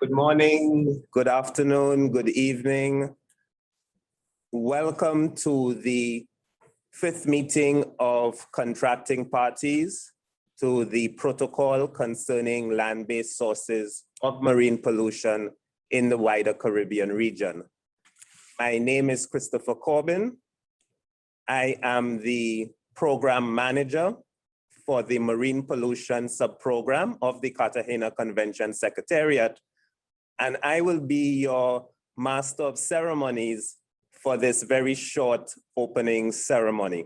Good morning, good afternoon, good evening. Welcome to the fifth meeting of contracting parties to the protocol concerning land-based sources of marine pollution in the wider Caribbean region. My name is Christopher Corbin. I am the program manager for the Marine Pollution Subprogram of the Cartagena Convention Secretariat, and I will be your master of ceremonies for this very short opening ceremony.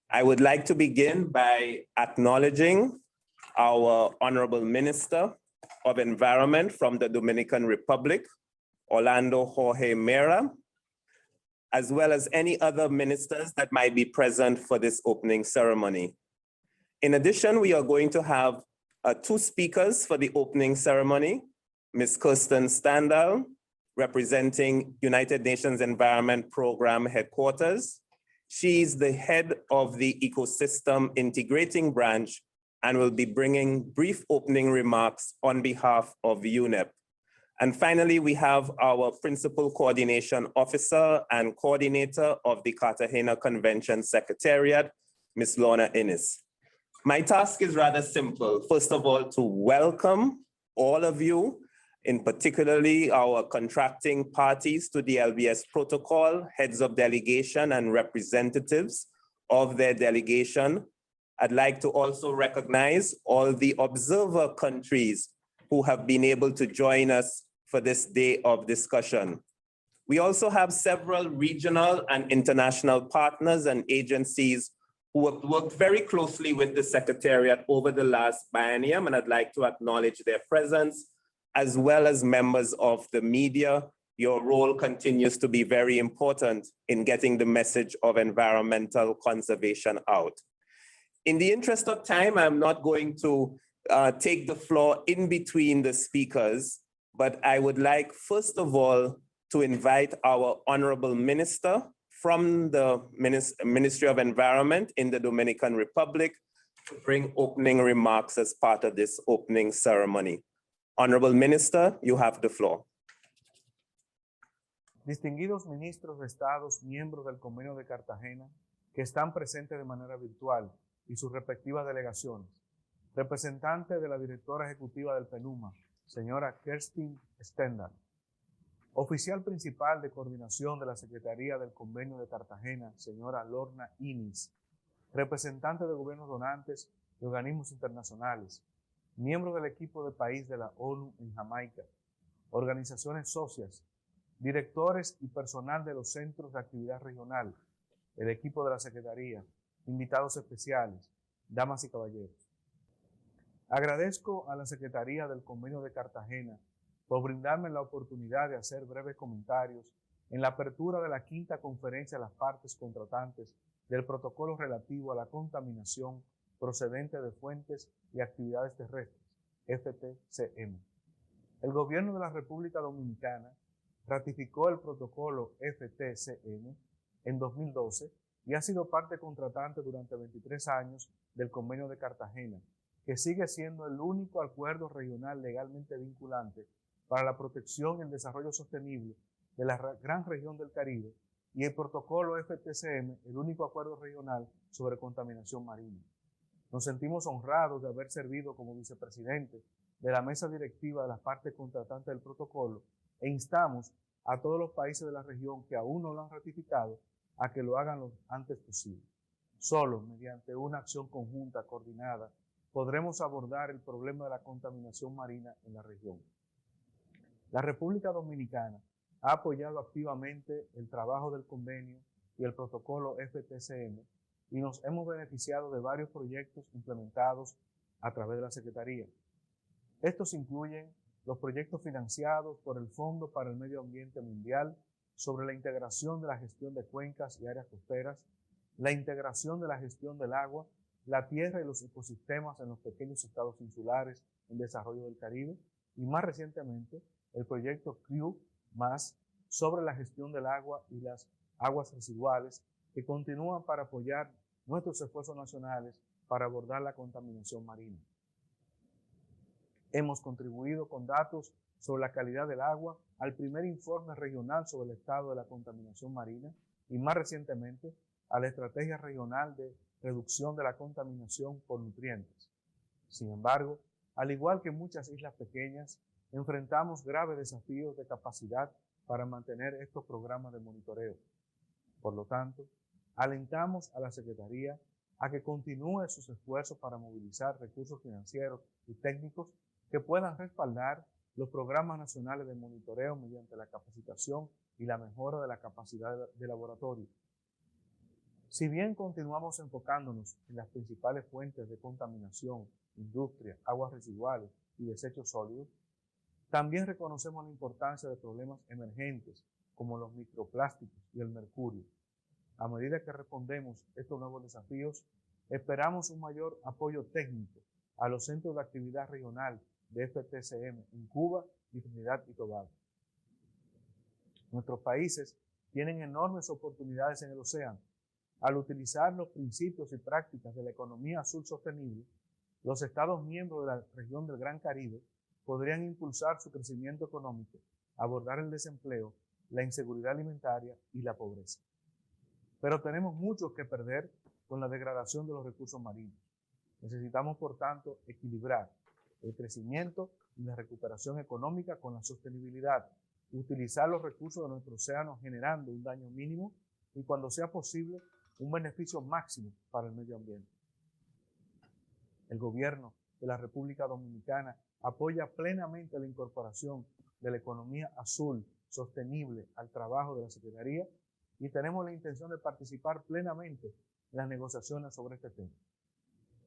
I would like to begin by acknowledging our Honorable Minister of Environment from the Dominican Republic, Orlando Jorge Mera, as well as any other ministers that might be present for this opening ceremony. In addition, we are going to have two speakers for the opening ceremony. Ms. Kerstin Stendahl, representing United Nations Environment Program Headquarters. She's the head of the Ecosystem Integrating Branch and will be bringing brief opening remarks on behalf of UNEP. And finally, we have our Principal Coordination Officer and Coordinator of the Cartagena Convention Secretariat, Ms. Lorna Inniss. My task is rather simple. First of all, to welcome all of you, in particularly our contracting parties to the LBS Protocol, heads of delegation and representatives of their delegation. I'd like to also recognize all the observer countries who have been able to join us for this day of discussion. We also have several regional and international partners and agencies who have worked very closely with the Secretariat over the last biennium, and I'd like to acknowledge their presence, as well as members of the media. Your role continues to be very important in getting the message of environmental conservation out. In the interest of time, I'm not going to take the floor in between the speakers, but I would like, first of all, to invite our Honorable Minister from the Ministry of Environment in the Dominican Republic to bring opening remarks as part of this opening ceremony. Honorable Minister, you have the floor. Distinguidos ministros de Estados, miembros del Convenio de Cartagena, que están presentes de manera virtual y sus respectivas delegaciones. Representante de la directora ejecutiva del PENUMA, señora Kerstin Stendahl. Oficial principal de coordinación de la Secretaría del Convenio de Cartagena, señora Lorna Inniss. Representante de gobiernos donantes y organismos internacionales. Miembros del equipo de país de la ONU en Jamaica. Organizaciones socias. Directores y personal de los centros de actividad regional. El equipo de la Secretaría. Invitados especiales. Damas y caballeros. Agradezco a la Secretaría del Convenio de Cartagena por brindarme la oportunidad de hacer breves comentarios en la apertura de la quinta conferencia de las partes contratantes del protocolo relativo a la contaminación procedente de fuentes y actividades terrestres, FTCM. El gobierno de la República Dominicana ratificó el protocolo FTCM en 2012 y ha sido parte contratante durante 23 años del Convenio de Cartagena, que sigue siendo el único acuerdo regional legalmente vinculante para la protección y el desarrollo sostenible de la gran región del Caribe, y el protocolo FTCM, el único acuerdo regional sobre contaminación marina. Nos sentimos honrados de haber servido como vicepresidente de la mesa directiva de las partes contratantes del protocolo e instamos a todos los países de la región que aún no lo han ratificado a que lo hagan lo antes posible. Solo mediante una acción conjunta, coordinada, podremos abordar el problema de la contaminación marina en la región. La República Dominicana ha apoyado activamente el trabajo del convenio y el protocolo FTCM y nos hemos beneficiado de varios proyectos implementados a través de la Secretaría. Estos incluyen los proyectos financiados por el Fondo para el Medio Ambiente Mundial sobre la integración de la gestión de cuencas y áreas costeras, la integración de la gestión del agua, la tierra y los ecosistemas en los pequeños estados insulares en desarrollo del Caribe, y más recientemente el proyecto CREW más sobre la gestión del agua y las aguas residuales, que continúan para apoyar nuestros esfuerzos nacionales para abordar la contaminación marina. Hemos contribuido con datos sobre la calidad del agua al primer informe regional sobre el estado de la contaminación marina y más recientemente a la estrategia regional de reducción de la contaminación por nutrientes. Sin embargo, al igual que muchas islas pequeñas, enfrentamos graves desafíos de capacidad para mantener estos programas de monitoreo. Por lo tanto, alentamos a la Secretaría a que continúe sus esfuerzos para movilizar recursos financieros y técnicos que puedan respaldar los programas nacionales de monitoreo mediante la capacitación y la mejora de la capacidad de laboratorio. Si bien continuamos enfocándonos en las principales fuentes de contaminación, industria, aguas residuales y desechos sólidos, también reconocemos la importancia de problemas emergentes como los microplásticos y el mercurio. A medida que respondemos estos nuevos desafíos, esperamos un mayor apoyo técnico a los centros de actividad regional de FTCM en Cuba y Trinidad y Tobago. Nuestros países tienen enormes oportunidades en el océano. Al utilizar los principios y prácticas de la economía azul sostenible, los Estados miembros de la región del Gran Caribe podrían impulsar su crecimiento económico, abordar el desempleo, la inseguridad alimentaria y la pobreza. Pero tenemos mucho que perder con la degradación de los recursos marinos. Necesitamos, por tanto, equilibrar el crecimiento y la recuperación económica con la sostenibilidad, utilizar los recursos de nuestro océano generando un daño mínimo y, cuando sea posible, un beneficio máximo para el medio ambiente. El gobierno de la República Dominicana apoya plenamente la incorporación de la economía azul sostenible al trabajo de la Secretaría y tenemos la intención de participar plenamente en las negociaciones sobre este tema.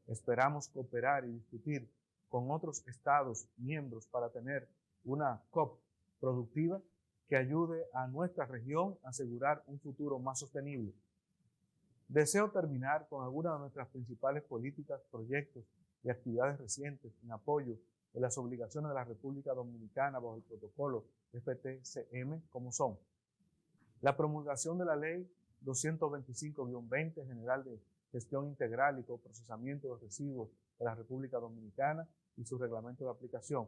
Esperamos cooperar y discutir con otros estados miembros para tener una COP productiva que ayude a nuestra región a asegurar un futuro más sostenible. Deseo terminar con algunas de nuestras principales políticas, proyectos y actividades recientes en apoyo de las obligaciones de la República Dominicana bajo el protocolo FTCM, como son la promulgación de la Ley 225-20 General de Gestión Integral y Coprocesamiento de Residuos de la República Dominicana y su reglamento de aplicación,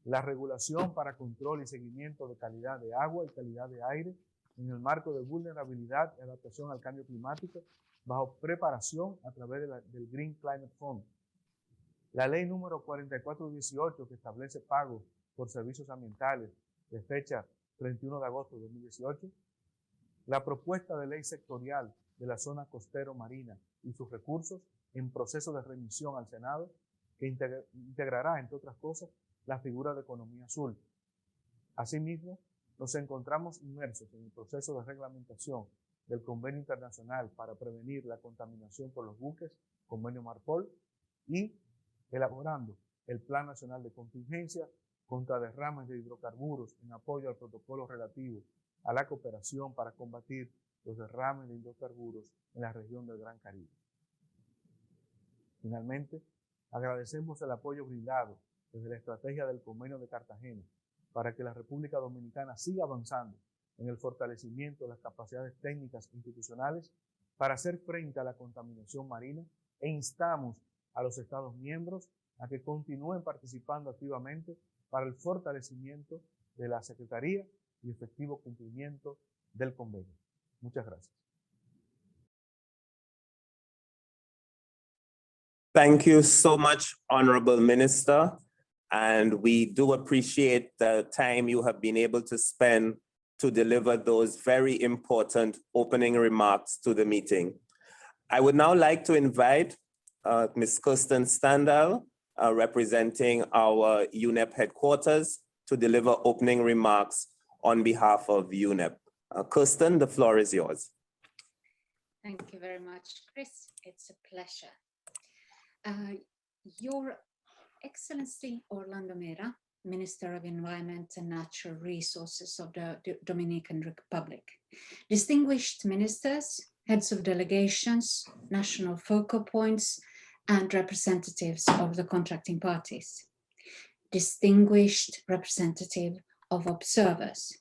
la regulación para control y seguimiento de calidad de agua y calidad de aire en el marco de vulnerabilidad y adaptación al cambio climático bajo preparación a través del Green Climate Fund, la ley número 4418 que establece pagos por servicios ambientales de fecha 31 de agosto de 2018, la propuesta de ley sectorial de la zona costero marina y sus recursos en proceso de remisión al Senado, que integrará, entre otras cosas, la figura de economía azul. Asimismo, nos encontramos inmersos en el proceso de reglamentación del Convenio Internacional para prevenir la contaminación por los buques, Convenio Marpol, y elaborando el Plan Nacional de Contingencia contra derrames de hidrocarburos en apoyo al protocolo relativo a la cooperación para combatir los derrames de hidrocarburos en la región del Gran Caribe. Finalmente, agradecemos el apoyo brindado desde la estrategia del Convenio de Cartagena para que la República Dominicana siga avanzando en el fortalecimiento de las capacidades técnicas institucionales para hacer frente a la contaminación marina e instamos a los Estados miembros a que continúen participando activamente para el fortalecimiento de la Secretaría y efectivo cumplimiento del convenio. Muchas gracias. Thank you so much, Honorable Minister. And we do appreciate the time you have been able to spend to deliver those very important opening remarks to the meeting. I would now like to invite Ms. Kerstin Stendahl, representing our UNEP headquarters, to deliver opening remarks on behalf of UNEP. Kerstin, the floor is yours. Thank you very much, Chris. It's a pleasure. Your Excellency Orlando Mera, Minister of Environment and Natural Resources of the Dominican Republic, distinguished ministers, heads of delegations, national focal points, and representatives of the contracting parties, distinguished representative of observers,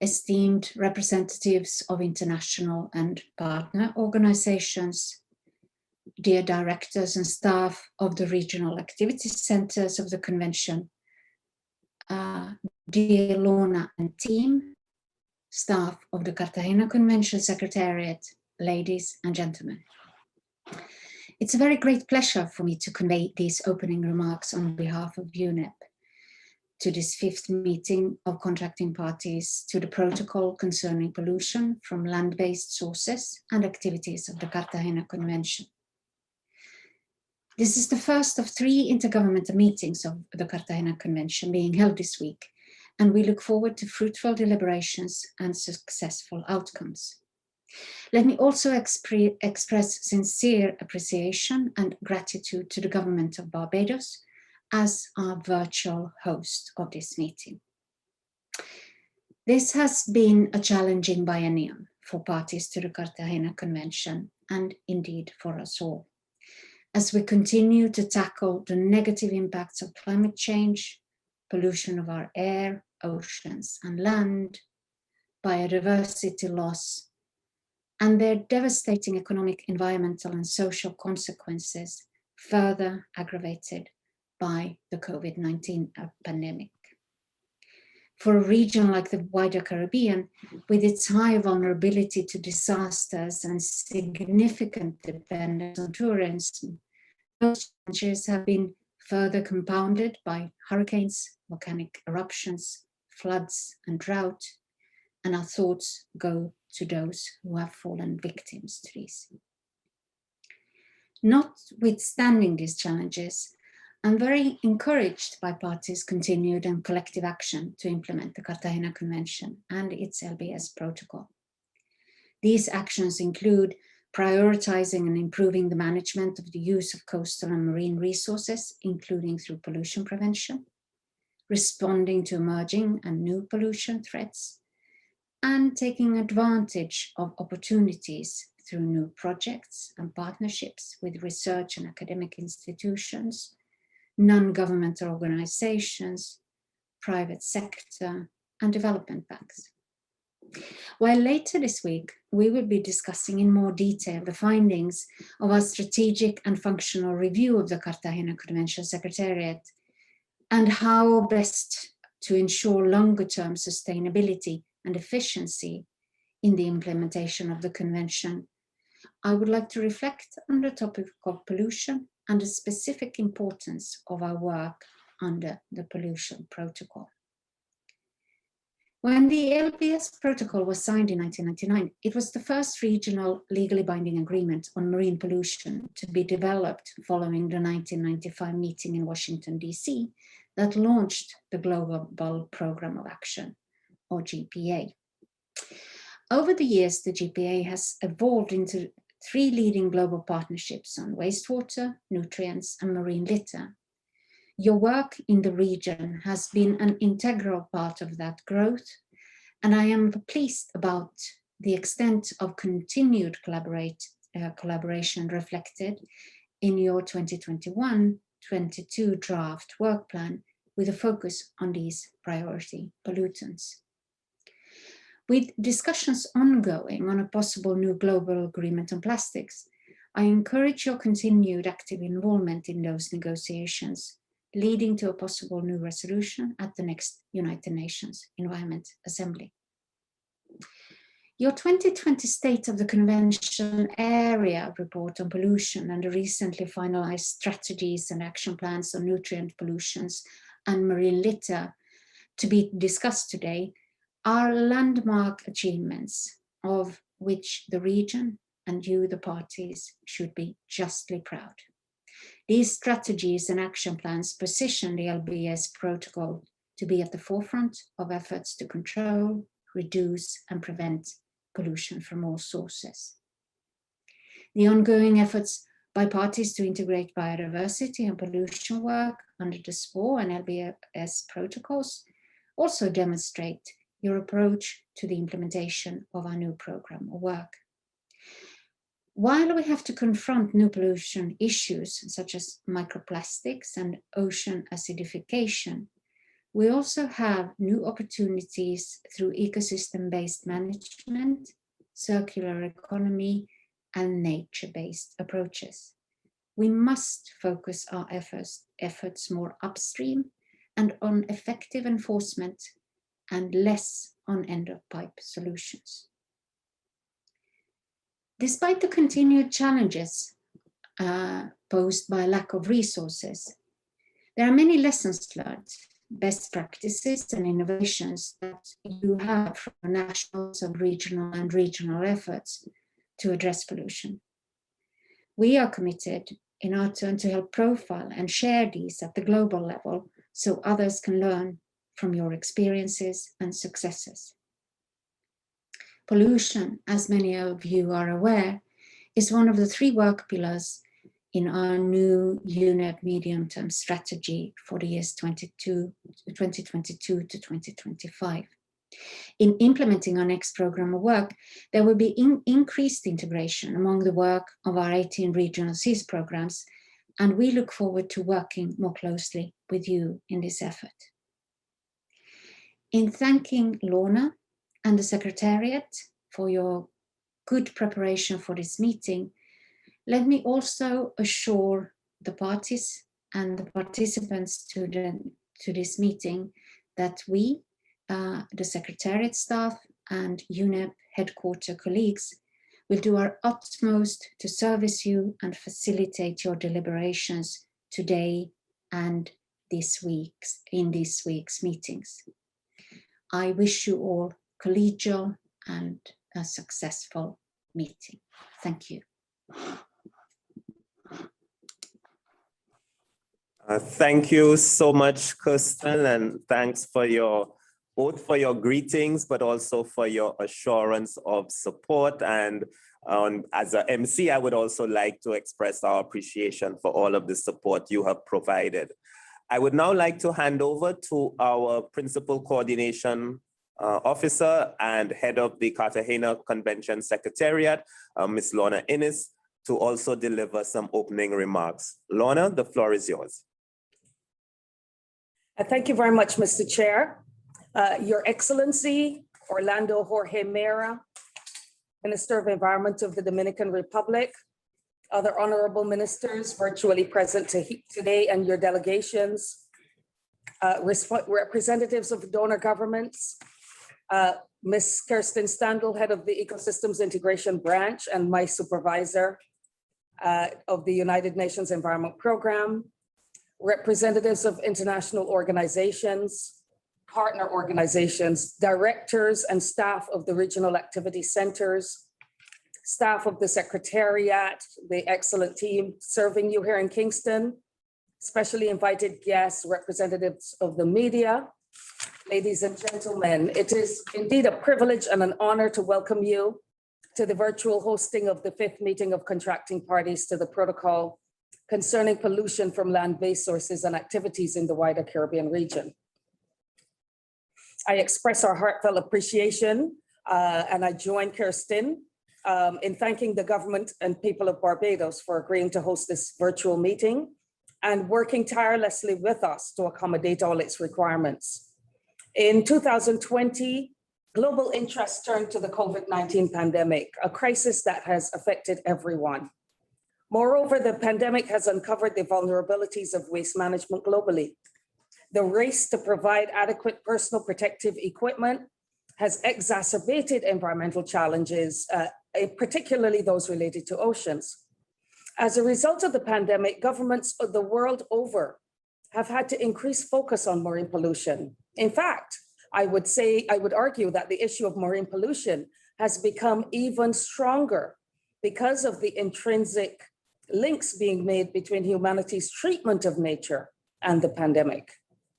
esteemed representatives of international and partner organizations, dear directors and staff of the regional activity centers of the convention, dear Lorna and team, staff of the Cartagena Convention Secretariat, ladies and gentlemen. It's a very great pleasure for me to convey these opening remarks on behalf of UNEP to this fifth meeting of contracting parties to the protocol concerning pollution from land-based sources and activities of the Cartagena Convention. This is the first of 3 intergovernmental meetings of the Cartagena Convention being held this week, and we look forward to fruitful deliberations and successful outcomes. Let me also express sincere appreciation and gratitude to the Government of Barbados as our virtual host of this meeting. This has been a challenging biennium for parties to the Cartagena Convention, and indeed for us all, as we continue to tackle the negative impacts of climate change, pollution of our air, oceans and land, biodiversity loss, and their devastating economic, environmental and social consequences, further aggravated by the COVID-19 pandemic. For a region like the wider Caribbean, with its high vulnerability to disasters and significant dependence on tourism, those challenges have been further compounded by hurricanes, volcanic eruptions, floods and drought, and our thoughts go to those who have fallen victims to these. Notwithstanding these challenges, I'm very encouraged by parties' continued and collective action to implement the Cartagena Convention and its LBS Protocol. These actions include prioritizing and improving the management of the use of coastal and marine resources, including through pollution prevention, responding to emerging and new pollution threats, and taking advantage of opportunities through new projects and partnerships with research and academic institutions, non-governmental organizations, private sector, and development banks. While later this week, we will be discussing in more detail the findings of our strategic and functional review of the Cartagena Convention Secretariat and how best to ensure longer-term sustainability and efficiency in the implementation of the Convention, I would like to reflect on the topic of pollution and the specific importance of our work under the Pollution Protocol. When the LBS Protocol was signed in 1999, it was the first regional legally binding agreement on marine pollution to be developed following the 1995 meeting in Washington, D.C. that launched the Global Program of Action, or GPA. Over the years, the GPA has evolved into 3 leading global partnerships on wastewater, nutrients, and marine litter. Your work in the region has been an integral part of that growth, and I am pleased about the extent of continued collaboration reflected in your 2021-22 draft work plan with a focus on these priority pollutants. With discussions ongoing on a possible new global agreement on plastics, I encourage your continued active involvement in those negotiations, leading to a possible new resolution at the next United Nations Environment Assembly. Your 2020 State of the Convention Area Report on Pollution and the recently finalized strategies and action plans on nutrient pollutions and marine litter to be discussed today are landmark achievements of which the region and you, the parties, should be justly proud. These strategies and action plans position the LBS Protocol to be at the forefront of efforts to control, reduce, and prevent pollution from all sources. The ongoing efforts by parties to integrate biodiversity and pollution work under the SPOR and LBS protocols also demonstrate your approach to the implementation of our new program of work. While we have to confront new pollution issues such as microplastics and ocean acidification, we also have new opportunities through ecosystem-based management, circular economy, and nature-based approaches. we must focus our efforts more upstream and on effective enforcement and less on end-of-pipe solutions. Despite the continued challenges posed by lack of resources, there are many lessons learned, best practices and innovations that you have from national, sub-regional and regional efforts to address pollution. We are committed in our turn to help profile and share these at the global level so others can learn from your experiences and successes. Pollution, as many of you are aware, is one of the 3 work pillars in our new UNEP medium-term strategy for the years 2022 to 2025. In implementing our next program of work, there will be increased integration among the work of our 18 regional SEAS programs, and we look forward to working more closely with you in this effort. In thanking Lorna and the Secretariat for your good preparation for this meeting, let me also assure the parties and the participants to this meeting that we, the Secretariat staff and UNEP headquarter colleagues, will do our utmost to service you and facilitate your deliberations today and in this week's meetings. I wish you all collegial and a successful meeting. Thank you. Thank you so much, Kerstin, and thanks for both for your greetings, but also for your assurance of support. And as a MC, I would also like to express our appreciation for all of the support you have provided. I would now like to hand over to our Principal Coordination Officer and Head of the Cartagena Convention Secretariat, Ms. Lorna Inniss, to also deliver some opening remarks. Lorna, the floor is yours. Thank you very much, Mr. Chair. Your Excellency, Orlando Jorge Mera, Minister of Environment of the Dominican Republic, other honorable ministers virtually present today and your delegations, representatives of donor governments, Ms. Kerstin Stendahl, head of the Ecosystems Integration Branch and my supervisor of the United Nations Environment Program, representatives of international organizations, partner organizations, directors and staff of the regional activity centers, staff of the Secretariat, the excellent team serving you here in Kingston, specially invited guests, representatives of the media, ladies and gentlemen, it is indeed a privilege and an honor to welcome you to the virtual hosting of the 5th meeting of contracting parties to the protocol concerning pollution from land-based sources and activities in the wider Caribbean region. I express our heartfelt appreciation and I join Kerstin in thanking the government and people of Barbados for agreeing to host this virtual meeting and working tirelessly with us to accommodate all its requirements. In 2020, global interest turned to the COVID-19 pandemic, a crisis that has affected everyone. Moreover, the pandemic has uncovered the vulnerabilities of waste management globally. The race to provide adequate personal protective equipment has exacerbated environmental challenges, particularly those related to oceans. As a result of the pandemic, governments of the world over have had to increase focus on marine pollution. In fact, I would argue that the issue of marine pollution has become even stronger because of the intrinsic links being made between humanity's treatment of nature and the pandemic.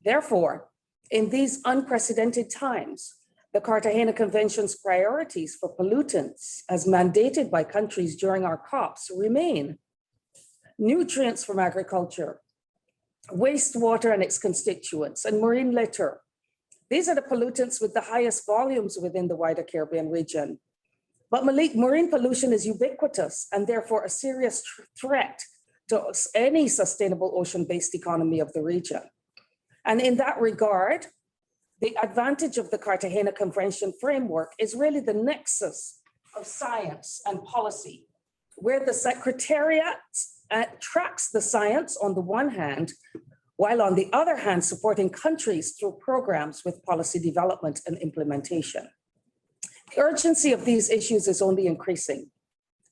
Therefore, in these unprecedented times, the Cartagena Convention's priorities for pollutants, as mandated by countries during our COPs, remain nutrients from agriculture, wastewater and its constituents, and marine litter. These are the pollutants with the highest volumes within the wider Caribbean region. But marine pollution is ubiquitous and therefore a serious threat to any sustainable ocean-based economy of the region. And in that regard, the advantage of the Cartagena Convention framework is really the nexus of science and policy, where the Secretariat tracks the science on the one hand, while on the other hand, supporting countries through programs with policy development and implementation. The urgency of these issues is only increasing.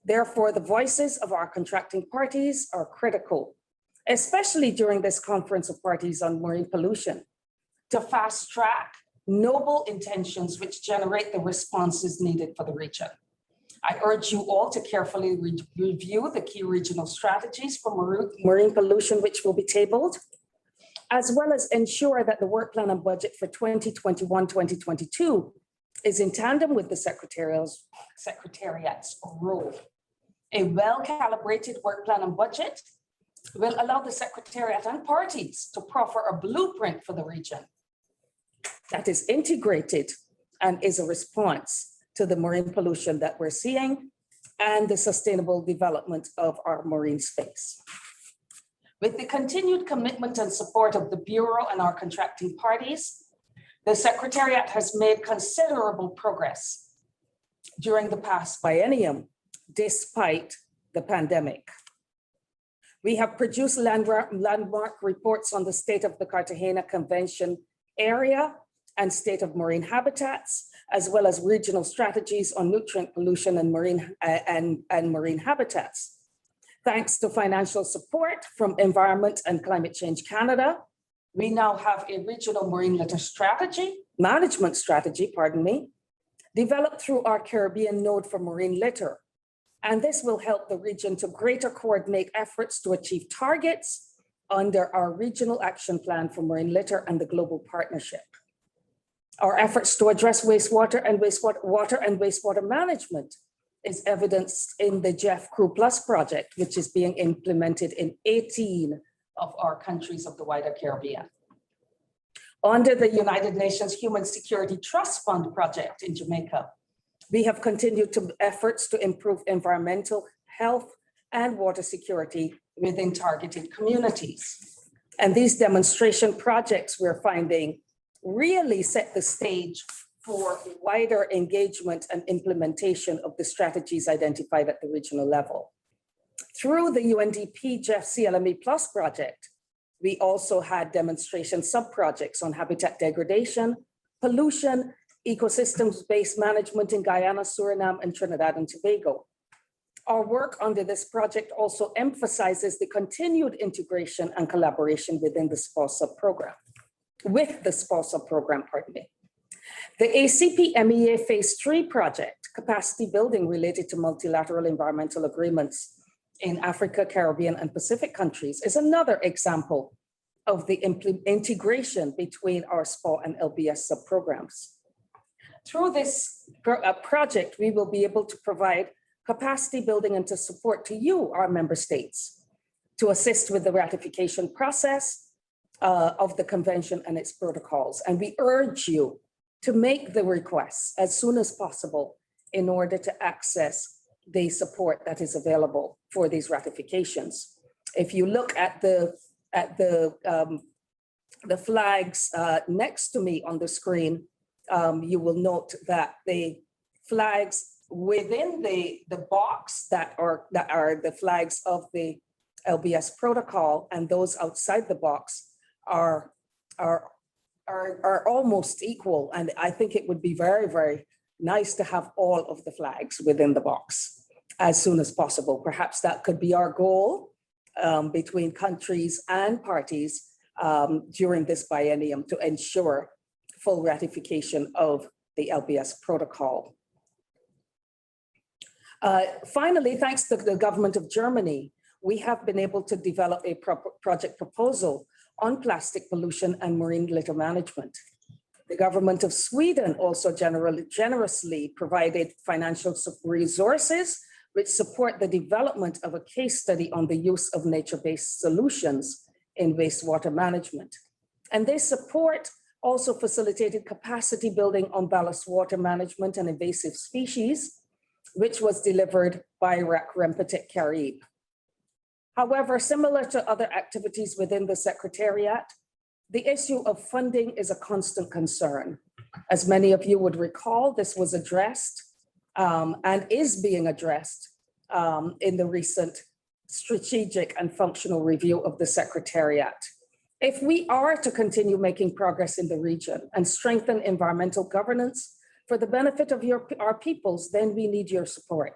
Therefore, the voices of our contracting parties are critical, especially during this Conference of Parties on Marine Pollution, to fast track noble intentions which generate the responses needed for the region. I urge you all to carefully review the key regional strategies for marine pollution which will be tabled, as well as ensure that the work plan and budget for 2021-2022 is in tandem with the Secretariat's role. A well-calibrated work plan and budget will allow the Secretariat and parties to proffer a blueprint for the region that is integrated and is a response to the marine pollution that we're seeing and the sustainable development of our marine space. With the continued commitment and support of the Bureau and our contracting parties, the Secretariat has made considerable progress during the past biennium, despite the pandemic. We have produced landmark reports on the state of the Cartagena Convention area and state of marine habitats, as well as regional strategies on nutrient pollution and marine habitats. Thanks to financial support from Environment and Climate Change Canada, we now have a regional marine litter management strategy, developed through our Caribbean node for marine litter. And this will help the region to greater coordinate efforts to achieve targets under our regional action plan for marine litter and the global partnership. Our efforts to address wastewater and wastewater management is evidenced in the Jeff Crew Plus project, which is being implemented in 18 of our countries of the wider Caribbean. Under the United Nations Human Security Trust Fund project in Jamaica, we have continued efforts to improve environmental health and water security within targeted communities. And these demonstration projects we're finding really set the stage for wider engagement and implementation of the strategies identified at the regional level. Through the UNDP Jeff CLME Plus project, we also had demonstration sub-projects on habitat degradation, pollution, ecosystems-based management in Guyana, Suriname, and Trinidad and Tobago. Our work under this project also emphasizes the continued integration and collaboration within the SPAW program. The ACP MEA Phase 3 project, capacity building related to multilateral environmental agreements in Africa, Caribbean, and Pacific countries, is another example of the integration between our SPAW and LBS sub-programs. Through this project, we will be able to provide capacity building and to support to you, our member states, to assist with the ratification process of the convention and its protocols. And we urge you to make the requests as soon as possible in order to access the support that is available for these ratifications. If you look at the flags next to me on the screen, you will note that the flags within the box that are the flags of the LBS protocol, and those outside the box are almost equal. And I think it would be very, very nice to have all of the flags within the box as soon as possible. Perhaps that could be our goal between countries and parties during this biennium to ensure full ratification of the LBS protocol. Finally, thanks to the government of Germany, we have been able to develop a project proposal on plastic pollution and marine litter management. The government of Sweden also generously provided financial resources which support the development of a case study on the use of nature-based solutions in wastewater management. And this support also facilitated capacity building on ballast water management and invasive species, which was delivered by RAC Rempetek Caribe. However, similar to other activities within the Secretariat, the issue of funding is a constant concern. As many of you would recall, this was addressed and is being addressed in the recent strategic and functional review of the Secretariat. If we are to continue making progress in the region and strengthen environmental governance for the benefit of our peoples, then we need your support.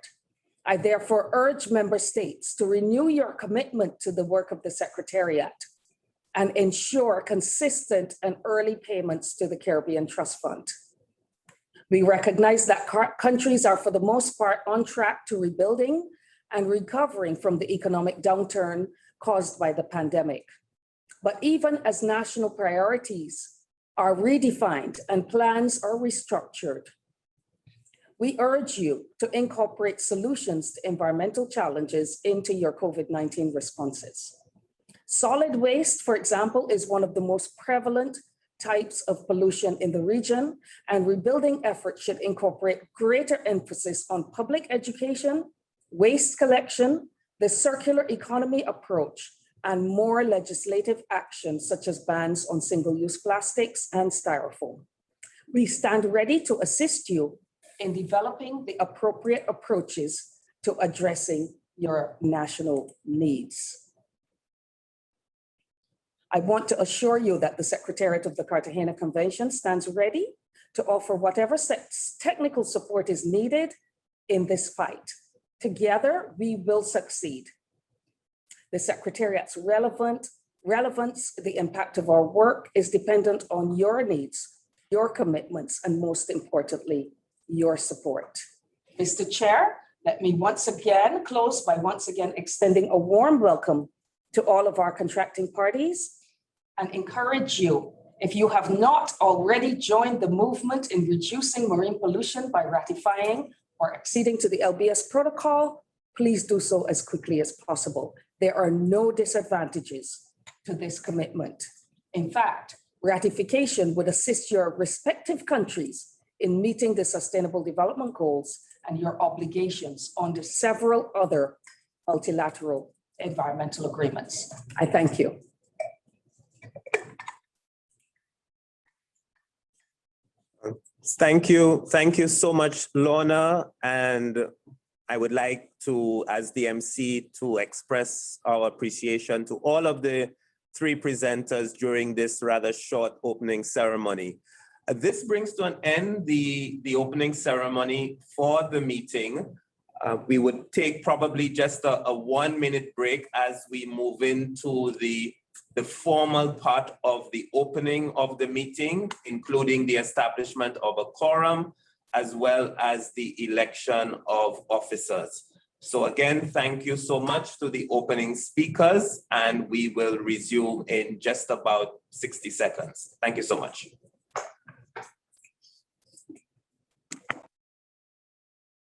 I therefore urge member states to renew your commitment to the work of the Secretariat and ensure consistent and early payments to the Caribbean Trust Fund. We recognize that countries are for the most part on track to rebuilding and recovering from the economic downturn caused by the pandemic. But even as national priorities are redefined and plans are restructured, we urge you to incorporate solutions to environmental challenges into your COVID-19 responses. Solid waste, for example, is one of the most prevalent types of pollution in the region, and rebuilding efforts should incorporate greater emphasis on public education, waste collection, the circular economy approach, and more legislative action such as bans on single-use plastics and styrofoam. We stand ready to assist you in developing the appropriate approaches to addressing your national needs. I want to assure you that the Secretariat of the Cartagena Convention stands ready to offer whatever technical support is needed in this fight. Together, we will succeed. The Secretariat's relevance, the impact of our work is dependent on your needs, your commitments, and most importantly, your support. Mr. Chair, let me once again close by once again extending a warm welcome to all of our contracting parties and encourage you, if you have not already joined the movement in reducing marine pollution by ratifying or acceding to the LBS Protocol, please do so as quickly as possible. There are no disadvantages to this commitment. In fact, ratification would assist your respective countries in meeting the Sustainable Development Goals and your obligations under several other multilateral environmental agreements. I thank you. Thank you so much, Lorna. And I would like to, as the MC, to express our appreciation to all of the three presenters during this rather short opening ceremony. This brings to an end the opening ceremony for the meeting. We would take probably just a 1-minute break as we move into the formal part of the opening of the meeting, including the establishment of a quorum, as well as the election of officers. So again, thank you so much to the opening speakers, and we will resume in just about 60 seconds. Thank you so much.